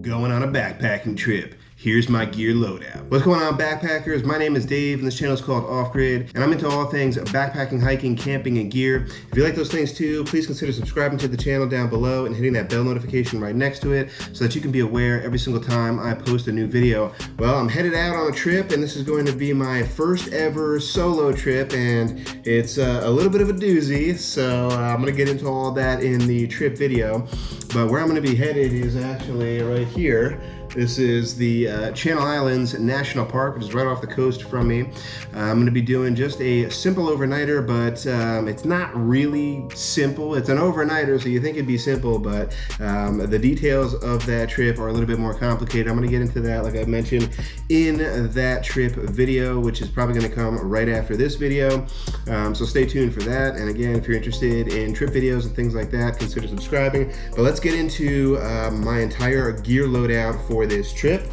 Going on a backpacking trip. Here's my gear loadout. What's going on, backpackers? My name is Dave and this channel is called Off Grid, and I'm into all things backpacking, hiking, camping, and gear. If you like those things too, please consider subscribing to the channel down below and hitting that bell notification right next to it so that you can be aware every single time I post a new video. Well, I'm headed out on a trip, and this is going to be my first ever solo trip, and it's a little bit of a doozy, so I'm gonna get into all that in the trip video. But where I'm gonna be headed is actually right here. This is the Channel Islands National Park, which is right off the coast from me. I'm going to be doing just a simple overnighter, but it's not really simple. It's an overnighter, so you think it'd be simple, but the details of that trip are a little bit more complicated. I'm going to get into that, like I mentioned, in that trip video, which is probably going to come right after this video. So stay tuned for that. And again, if you're interested in trip videos and things like that, consider subscribing. But let's get into my entire gear loadout for this trip.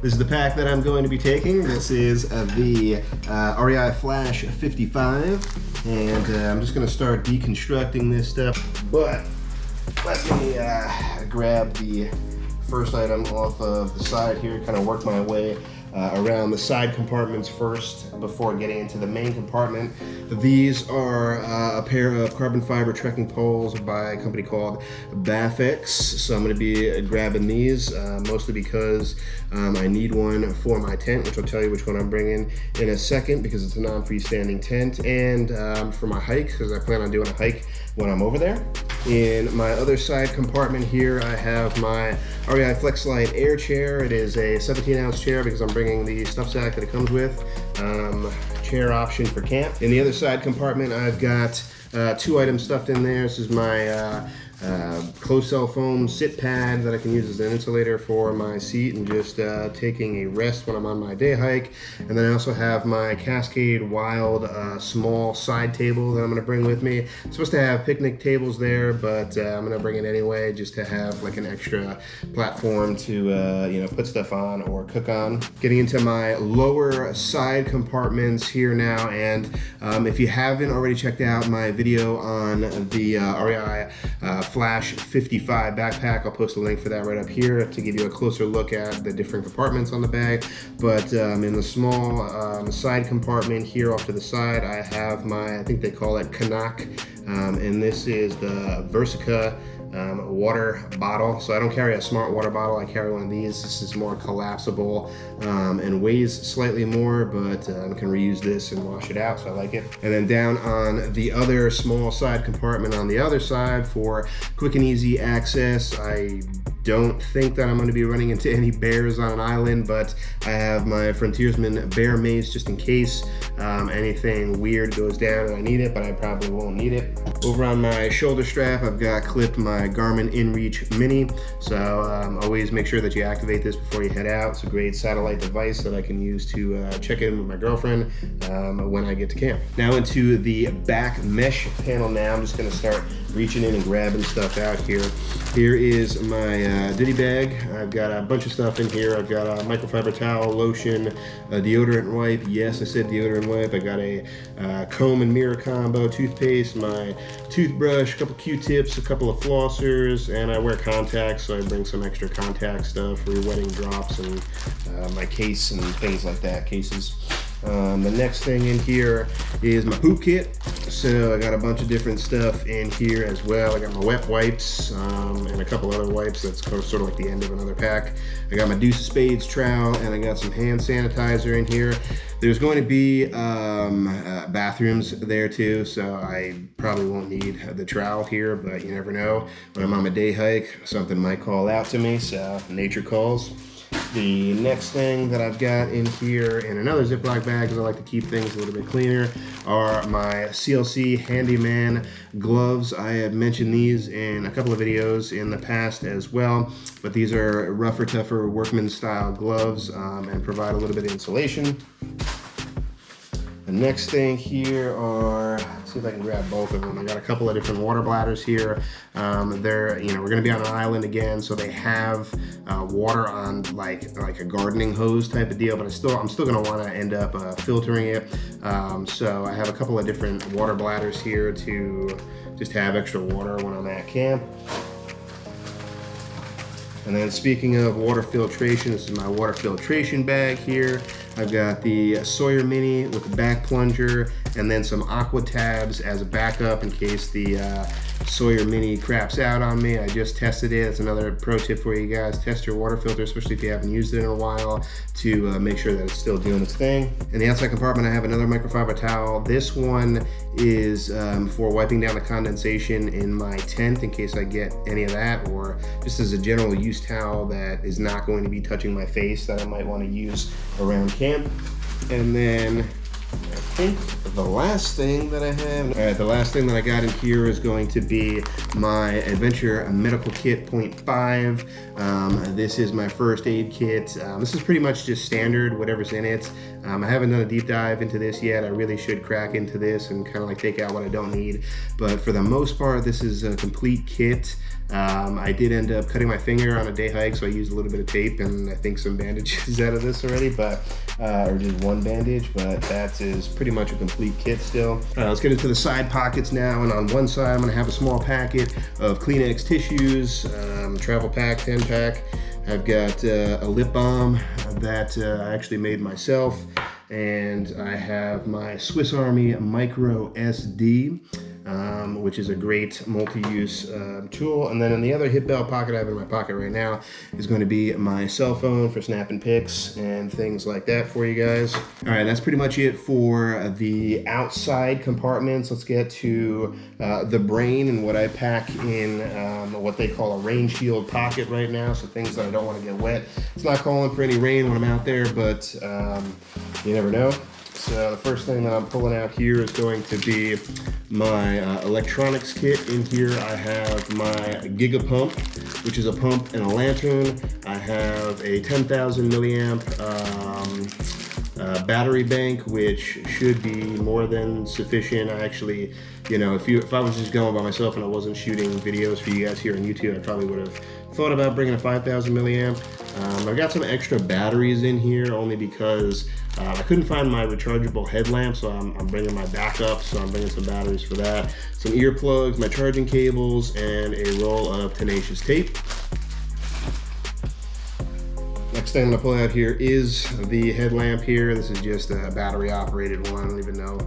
This is the pack that I'm going to be taking. This is the REI Flash 55, and I'm just going to start deconstructing this stuff. But let me grab the first item off of the side here, kind of work my way around the side compartments first before getting into the main compartment. These are a pair of carbon fiber trekking poles by a company called Bafix. So I'm going to be grabbing these mostly because I need one for my tent, which I'll tell you which one I'm bringing in a second because it's a non-freestanding tent, and for my hike because I plan on doing a hike when I'm over there. In my other side compartment here, I have my REI FlexLite air chair. It is a 17-ounce chair because I'm bringing the stuff sack that it comes with. Chair option for camp. In the other side compartment, I've got 2 items stuffed in there. This is my closed cell foam sit pad that I can use as an insulator for my seat and just taking a rest when I'm on my day hike. And then I also have my Cascade Wild small side table that I'm going to bring with me. I'm supposed to have picnic tables there, but I'm going to bring it anyway just to have like an extra platform to you know, put stuff on or cook on. Getting into my lower side compartments here now, and if you haven't already checked out my video on the REI Flash 55 backpack, I'll post a link for that right up here to give you a closer look at the different compartments on the bag. But in the small side compartment here off to the side, I have my, I think they call it Canuck, and this is the Versica water bottle. So I don't carry a smart water bottle, I carry one of these. This is more collapsible and weighs slightly more, but can reuse this and wash it out, so I like it. And then down on the other small side compartment on the other side for quick and easy access, I don't think that I'm going to be running into any bears on an island, but I have my Frontiersman bear mace just in case anything weird goes down and I need it, but I probably won't need it. Over on my shoulder strap, I've got clipped my Garmin InReach Mini, so always make sure that you activate this before you head out. It's a great satellite device that I can use to check in with my girlfriend when I get to camp. Now into the back mesh panel now. I'm just going to start reaching in and grabbing stuff out here. Here is my Ditty bag. I've got a bunch of stuff in here. I've got a microfiber towel, lotion, a deodorant wipe. Yes, I said deodorant wipe. I got a comb and mirror combo, toothpaste, my toothbrush, a couple Q-tips, a couple of flossers, and I wear contacts, so I bring some extra contact stuff for wetting drops and my case and things like that, cases. The next thing in here is my poop kit. So I got a bunch of different stuff in here as well. I got my wet wipes and a couple other wipes. That's sort of like the end of another pack. I got my Deuce of Spades trowel, and I got some hand sanitizer in here. There's going to be bathrooms there too, so I probably won't need the trowel here, but you never know. When I'm on my day hike, something might call out to me, so nature calls. The next thing that I've got in here in another Ziploc bag, because I like to keep things a little bit cleaner, are my CLC Handyman gloves. I have mentioned these in a couple of videos in the past as well, but these are rougher, tougher workman style gloves and provide a little bit of insulation. The next thing here are, let's see if I can grab both of them. I got a couple of different water bladders here. They're, you know, we're gonna be on an island again, so they have water on like a gardening hose type of deal, but I'm still gonna wanna end up filtering it. So I have a couple of different water bladders here to just have extra water when I'm at camp. And then speaking of water filtration, this is my water filtration bag here. I've got the Sawyer Mini with the back plunger, and then some Aqua tabs as a backup in case the Sawyer Mini craps out on me. I just tested it. It's another pro tip for you guys. Test your water filter, especially if you haven't used it in a while, to make sure that it's still doing its thing. In the outside compartment, I have another microfiber towel. This one is for wiping down the condensation in my tent in case I get any of that, or just as a general use towel that is not going to be touching my face that I might want to use around camp. And then I think the last thing that I have, the last thing that I got in here is going to be my Adventure Medical Kit 0.5. This is my first aid kit. This is pretty much just standard, whatever's in it. I haven't done a deep dive into this yet. I really should crack into this and kind of like take out what I don't need. But for the most part, this is a complete kit. I did end up cutting my finger on a day hike, so I used a little bit of tape and I think some bandages out of this already, but or just one bandage, but that is pretty much a complete kit still. All right, let's get into the side pockets now, and on one side I'm gonna have a small packet of Kleenex tissues, travel pack, 10 pack. I've got a lip balm that I actually made myself, and I have my Swiss Army Micro SD, which is a great multi-use tool. And then in the other hip belt pocket I have in my pocket right now is going to be my cell phone for snapping pics and things like that for you guys. All right, that's pretty much it for the outside compartments. Let's get to the brain and what I pack in what they call a rain shield pocket right now, so things that I don't want to get wet. It's not calling for any rain when I'm out there, but you never know. So the first thing that I'm pulling out here is going to be my electronics kit. In here I have my Giga Pump, which is a pump and a lantern. I have a 10,000 milliamp battery bank, which should be more than sufficient. I actually, you know, if I was just going by myself and I wasn't shooting videos for you guys here on YouTube, I probably would have thought about bringing a 5,000 milliamp. I've got some extra batteries in here only because I couldn't find my rechargeable headlamp, so I'm bringing my backup, so I'm bringing some batteries for that. Some earplugs, my charging cables, and a roll of tenacious tape. Next thing I'm gonna pull out here is the headlamp here. This is just a battery operated one. I don't even know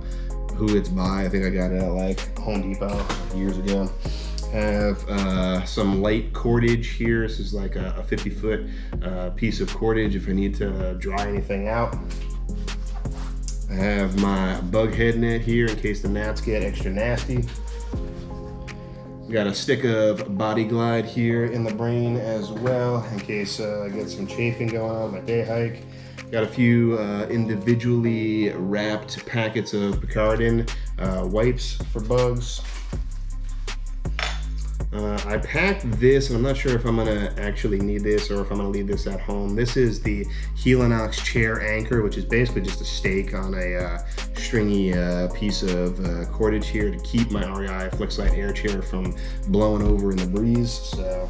who it's by. I think I got it at like Home Depot years ago. I have some light cordage here. This is like a 50-foot piece of cordage if I need to dry anything out. I have my bug head net here in case the gnats get extra nasty. Got a stick of Body Glide here in the brain as well in case I get some chafing going on my day hike. Got a few individually wrapped packets of Picardin wipes for bugs. I packed this, and I'm not sure if I'm gonna actually need this or if I'm gonna leave this at home. This is the Helinox chair anchor, which is basically just a stake on a stringy piece of cordage here to keep my REI Flexlite air chair from blowing over in the breeze. So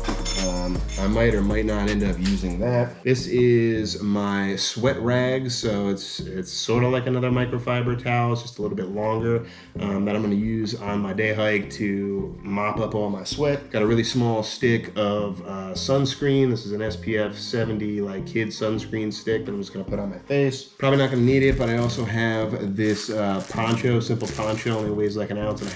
I might or might not end up using that. This is my sweat rag, so it's sort of like another microfiber towel. It's just a little bit longer that I'm gonna use on my day hike to mop up all my sweat. Got a really small stick of sunscreen. This is an SPF 70 like kid sunscreen stick that I'm just gonna put on my face. Probably not gonna need it, but I also have this poncho, simple poncho, only weighs like 1.5 ounces.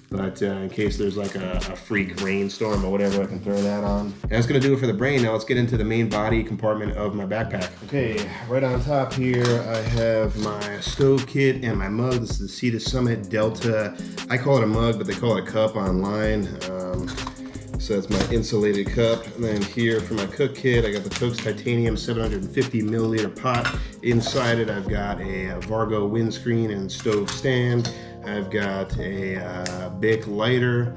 But in case there's like a freak rainstorm or whatever, I can throw that on. And that's gonna do it for the brain. Now let's get into the main body compartment of my backpack. Okay, right on top here, I have my stove kit and my mug. This is the Sea to Summit Delta. I call it a mug, but they call it a cup online. So that's my insulated cup. And then here for my cook kit, I got the Toaks Titanium 750 milliliter pot. Inside it, I've got a Vargo windscreen and stove stand. I've got a Bic lighter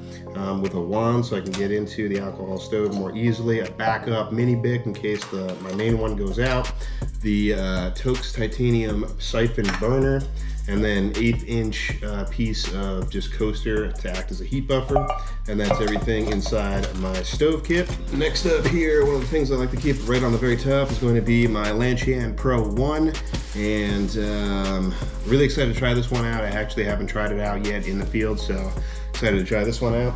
with a wand so I can get into the alcohol stove more easily. A backup mini Bic in case my main one goes out. The Toaks Titanium siphon burner. And then 1/8 inch piece of just coaster to act as a heat buffer. And that's everything inside my stove kit. Next up here, one of the things I like to keep right on the very top is going to be my Lanshan Pro 1. And really excited to try this one out. I actually haven't tried it out yet in the field, so excited to try this one out.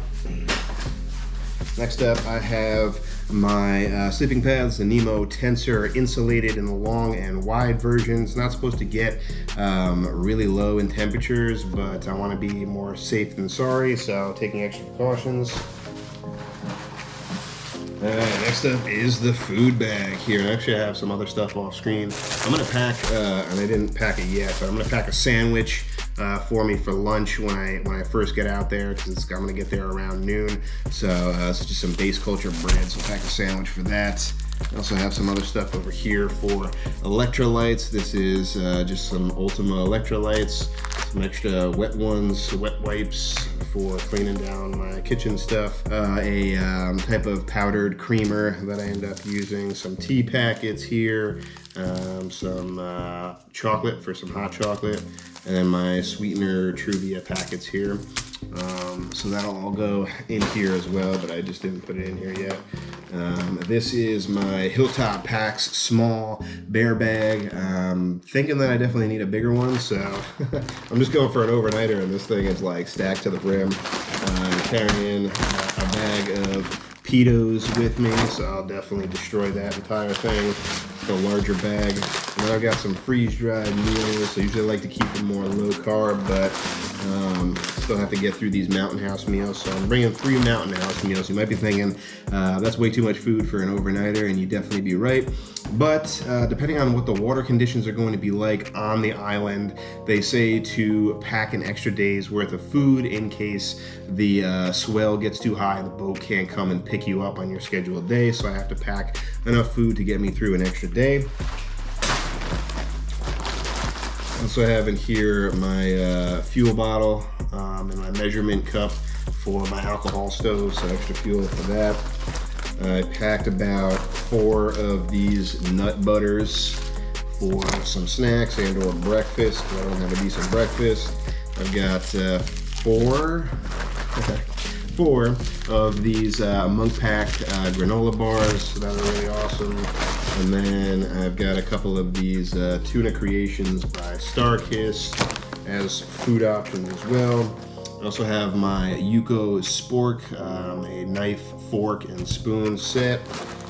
Next up, I have my sleeping pads, the Nemo Tensor insulated in the long and wide version. It's not supposed to get really low in temperatures, but I want to be more safe than sorry, so taking extra precautions. Next up is the food bag here. Actually, I have some other stuff off screen. I'm gonna pack, and I didn't pack it yet, but I'm gonna pack a sandwich for me for lunch when I first get out there, because I'm gonna get there around noon. So it's just some base culture bread, so I'll pack a sandwich for that. I also have some other stuff over here for electrolytes. This is just some Ultima electrolytes, some extra wet ones, wet wipes for cleaning down my kitchen stuff, a type of powdered creamer that I end up using, some tea packets here, some chocolate for some hot chocolate, and then my sweetener Truvia packets here. So that'll all go in here as well, but I just didn't put it in here yet. This is my Hilltop Packs small bear bag. Thinking that I definitely need a bigger one, so I'm just going for an overnighter, and this thing is like stacked to the brim. I'm carrying a bag of Pitos with me, so I'll definitely destroy that entire thing. The larger bag. And then I've got some freeze-dried meals. So I usually like to keep them more low carb, but still have to get through these Mountain House meals. So I'm bringing 3 Mountain House meals. You might be thinking that's way too much food for an overnighter, and you'd definitely be right. But depending on what the water conditions are going to be like on the island, they say to pack an extra day's worth of food in case the swell gets too high and the boat can't come and pick you up on your scheduled day. So I have to pack enough food to get me through an extra day. Also, I have in here my fuel bottle and my measurement cup for my alcohol stove, so extra fuel for that. I packed about 4 of these nut butters for some snacks and or breakfast. I don't have a decent breakfast. I've got 4 of these Monk Pack granola bars that are really awesome. And then I've got a couple of these Tuna Creations by Starkist as food options as well. I also have my Yuko Spork, a knife, fork, and spoon set.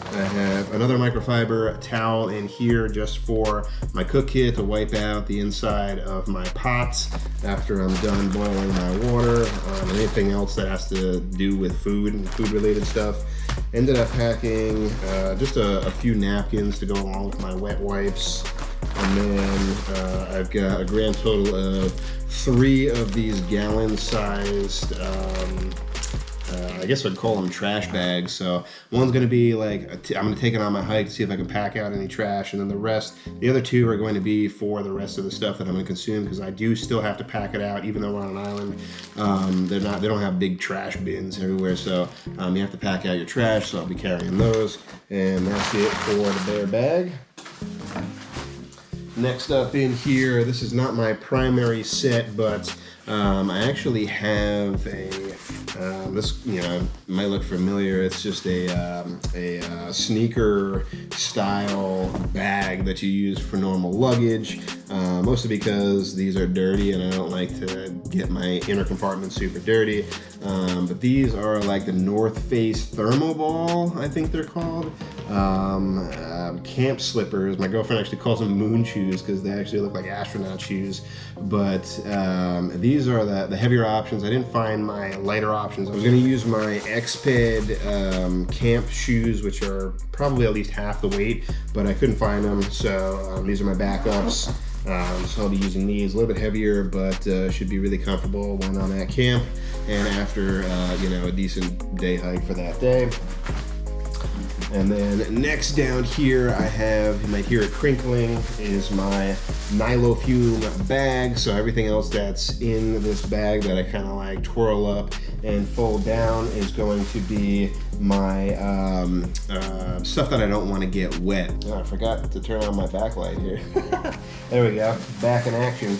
I have another microfiber towel in here just for my cook kit to wipe out the inside of my pots after I'm done boiling my water, and anything else that has to do with food and food related stuff. Ended up packing just a few napkins to go along with my wet wipes. And then I've got a grand total of 3 of these gallon-sized, I guess I'd call them trash bags. So one's gonna be like, I'm gonna take it on my hike to see if I can pack out any trash, and then the other 2 are going to be for the rest of the stuff that I'm gonna consume, because I do still have to pack it out, even though we're on an island. They don't have big trash bins everywhere, so you have to pack out your trash, so I'll be carrying those. And that's it for the bear bag. Next up in here, this is not my primary set, but I actually have this, might look familiar. It's just a sneaker style bag that you use for normal luggage, mostly because these are dirty and I don't like to get my inner compartment super dirty. But these are like the North Face Thermoball, I think they're called. Camp slippers. My girlfriend actually calls them moon shoes because they actually look like astronaut shoes. But these are the heavier options. I didn't find my lighter options. I was going to use my Xped camp shoes, which are probably at least half the weight, but I couldn't find them. So these are my backups. So I'll be using these, a little bit heavier, but should be really comfortable when I'm at camp and after a decent day hike for that day. And then next down here I have, you might hear it crinkling, is my Nylofume bag. So everything else that's in this bag that I kind of like twirl up and fold down is going to be my stuff that I don't want to get wet. Oh, I forgot to turn on my backlight here. There we go, back in action.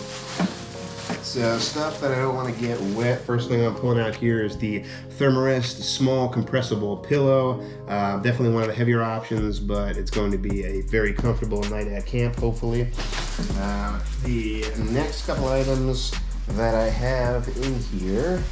So stuff that I don't want to get wet. First thing I'm pulling out here is the Thermarest small compressible pillow. Definitely one of the heavier options, but it's going to be a very comfortable night at camp, hopefully. The next couple items that I have in here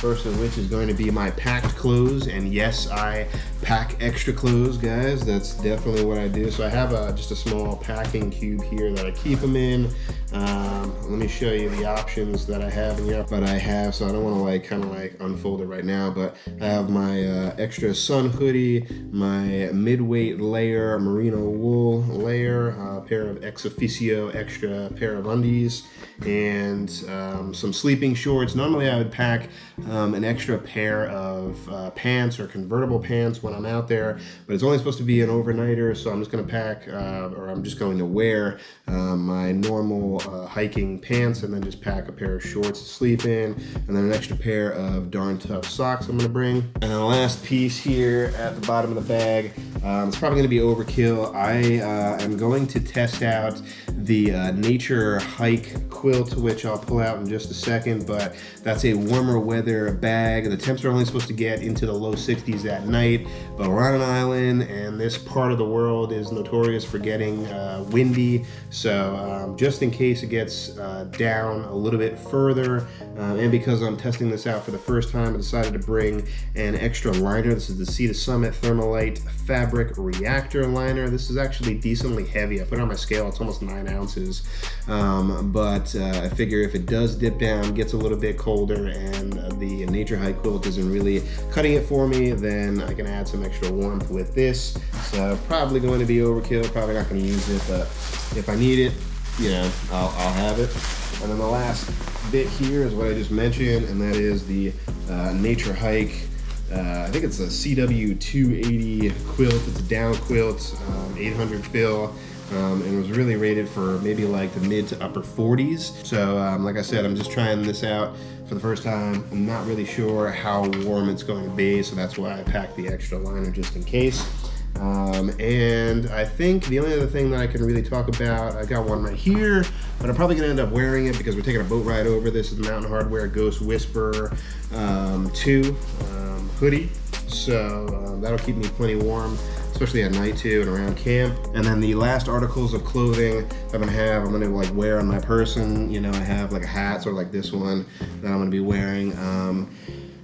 First of which is going to be my packed clothes, and yes, I pack extra clothes, guys. That's definitely what I do. So I have just a small packing cube here that I keep them in. Let me show you the options that I have in here. But I have, so I don't want to like kind of like unfold it right now, but I have my extra sun hoodie, my mid-weight layer, merino wool layer, a pair of ex officio extra pair of undies, and some sleeping shorts. Normally I would pack an extra pair of pants or convertible pants when I'm out there, but it's only supposed to be an overnighter, so I'm just going to pack, or I'm just going to wear my normal hiking pants, and then just pack a pair of shorts to sleep in, and then an extra pair of darn tough socks I'm going to bring. And then the last piece here at the bottom of the bag, it's probably going to be overkill. I am going to test out the Nature Hike quilt, which I'll pull out in just a second, but that's a warmer weather bag. The temps are only supposed to get into the low 60s at night, but we're on an island, and this part of the world is notorious for getting windy, so just in case it gets down a little bit further, and because I'm testing this out for the first time, I decided to bring an extra liner. This is the Sea to Summit Thermalite Fabric Reactor Liner. This is actually decently heavy. I put it on my scale, it's almost 9 ounces, but I figure if it does dip down, gets a little bit colder, and the Nature Hike quilt isn't really cutting it for me, then I can add some extra warmth with this. So probably going to be overkill, probably not going to use it, but if I need it, you know, I'll have it. And then the last bit here is what I just mentioned, and that is the Nature Hike. I think it's a CW 280 quilt. It's a down quilt, 800 fill. And it was really rated for maybe like the mid to upper 40s. So like I said, I'm just trying this out for the first time. I'm not really sure how warm it's going to be, so that's why I packed the extra liner just in case. And I think the only other thing that I can really talk about, I got one right here, but I'm probably gonna end up wearing it because we're taking a boat ride over. This is Mountain Hardwear Ghost Whisper 2 hoodie. So that'll keep me plenty warm, especially at night too and around camp. And then the last articles of clothing I'm gonna like wear on my person. You know, I have like a hat, sort of like this one that I'm gonna be wearing.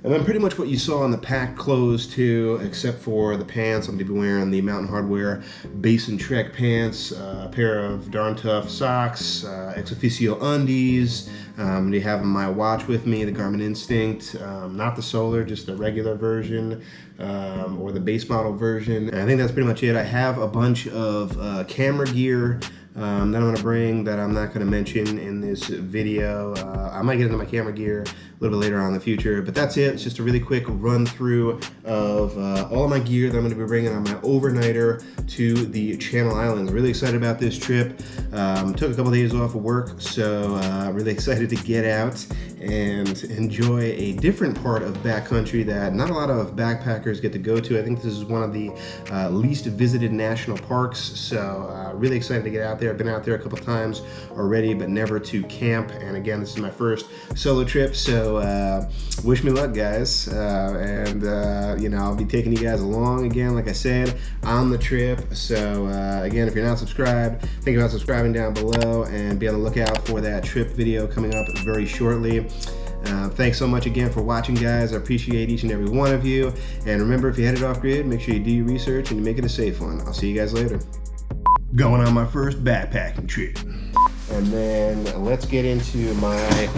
And then pretty much what you saw on the packed clothes too, except for the pants. I'm gonna be wearing the Mountain Hardwear Basin Trek pants, a pair of darn tough socks, ex officio undies. I'm gonna be having my watch with me, the Garmin Instinct, not the Solar, just the regular version, or the base model version. And I think that's pretty much it. I have a bunch of camera gear that I'm gonna bring that I'm not gonna mention in this video. I might get into my camera gear a little bit later on in the future, but that's it. It's just a really quick run through of all of my gear that I'm gonna be bringing on my overnighter to the Channel Islands. Really excited about this trip. Took a couple days off of work, so really excited to get out and enjoy a different part of backcountry that not a lot of backpackers get to go to. I think this is one of the least visited national parks, so really excited to get out there. I've been out there a couple times already, but never to camp, and again, this is my first solo trip, so wish me luck, guys. You know, I'll be taking you guys along again, like I said, on the trip. So again, if you're not subscribed, think about subscribing down below and be on the lookout for that trip video coming up very shortly. Thanks so much again for watching, guys. I appreciate each and every one of you. And remember, if you're headed off grid, make sure you do your research and you make it a safe one. I'll see you guys later. Going on my first backpacking trip. And then let's get into my